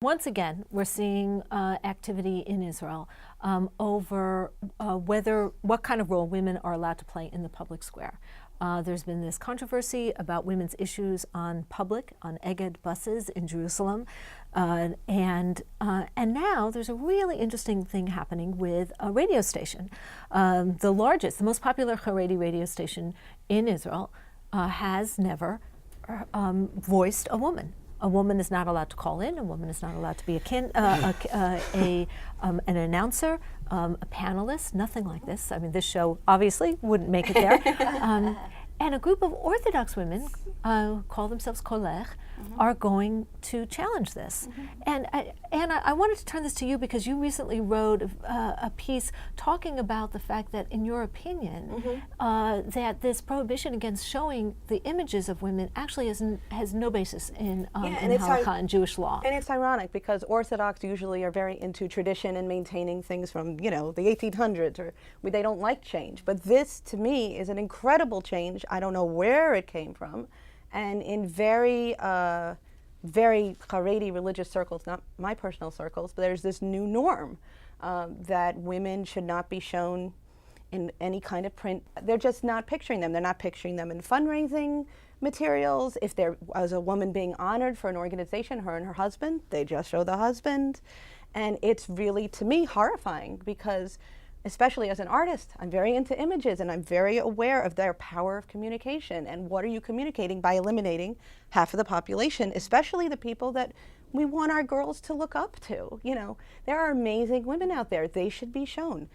Once again, we're seeing activity in Israel over what kind of role women are allowed to play in the public square. There's been this controversy about women's issues on Egged buses in Jerusalem, and now there's a really interesting thing happening with a radio station. The most popular Haredi radio station in Israel has never voiced a woman. A woman is not allowed to call in. A woman is not allowed to be an announcer, a panelist, nothing like this. I mean, this show obviously wouldn't make it there. And a group of Orthodox women call themselves Kolech, are going to challenge this. And Anna, I wanted to turn this to you because you recently wrote a piece talking about the fact that, in your opinion, that this prohibition against showing the images of women actually has no basis in halakha and Jewish law. And it's ironic because Orthodox usually are very into tradition and maintaining things from, the 1800s, or they don't like change. But this, to me, is an incredible change. I don't know where it came from. And in very Haredi religious circles, not my personal circles, but there's this new norm that women should not be shown in any kind of print. They're just not picturing them. They're not picturing them in fundraising materials. If there was a woman being honored for an organization, her and her husband, they just show the husband. And it's really, to me, horrifying because, especially as an artist, I'm very into images and I'm very aware of their power of communication. And what are you communicating by eliminating half of the population, especially the people that we want our girls to look up to? There are amazing women out there. They should be shown.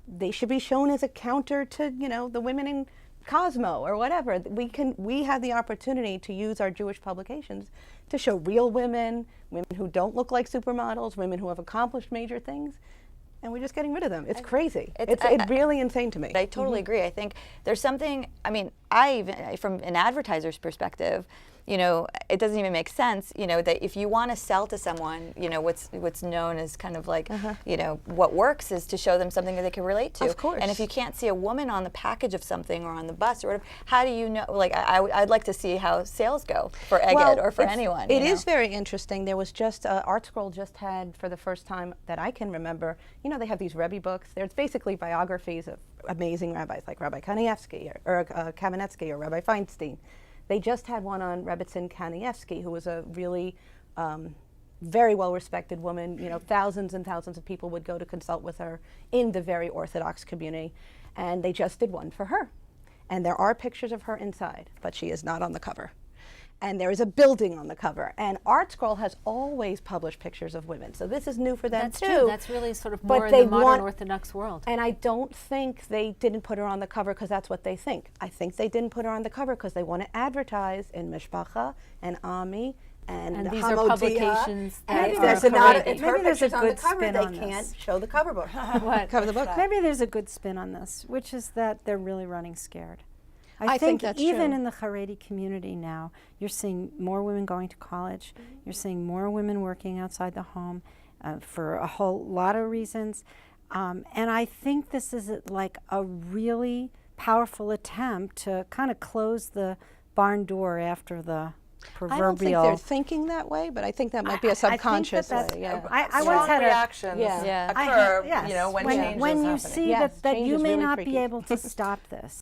They should be shown as a counter to, the women in Cosmo or whatever. We have the opportunity to use our Jewish publications to show real women, women who don't look like supermodels, women who have accomplished major things. And we're just getting rid of them. It's crazy. It's really insane to me. I totally agree. I think there's something, from an advertiser's perspective, it doesn't even make sense, that if you want to sell to someone, what's known as kind of like, what works is to show them something that they can relate to. Of course. And if you can't see a woman on the package of something or on the bus or whatever, how do you know? Like, I'd like to see how sales go for Egged or for anyone. It is very interesting. There was just, ArtScroll just had, for the first time that I can remember, they have these Rebbe books. There's basically biographies of amazing rabbis like Rabbi Kanievsky or Kamenetsky or Rabbi Feinstein. They just had one on Rebbetzin Kanievsky, who was a really very well-respected woman. Thousands and thousands of people would go to consult with her in the very Orthodox community. And they just did one for her. And there are pictures of her inside, but she is not on the cover. And there is a building on the cover. And ArtScroll has always published pictures of women. So this is new for them, too. That's true. That's really sort of more in the modern Orthodox world. And I don't think they didn't put her on the cover because that's what they think. I think they didn't put her on the cover because they want to advertise in Mishpacha and Ami and these Hamodia, are publications that and are there's a lot of, Haredi. maybe there's a good spin spin on they this. can't show the cover book. What? Cover the book. Maybe there's a good spin on this, which is that they're really running scared. I think think that's even true. in the Haredi community now, you're seeing more women going to college. You're seeing more women working outside the home for a whole lot of reasons. And I think this is like a really powerful attempt to kind of close the barn door after the proverbial. I don't think they're thinking that way, but I think that might be a subconscious way. Yeah. I once had reactions Yeah. occur, yes. when change is when you happening. see Yes, that change you is may really not freaky. be able to stop this.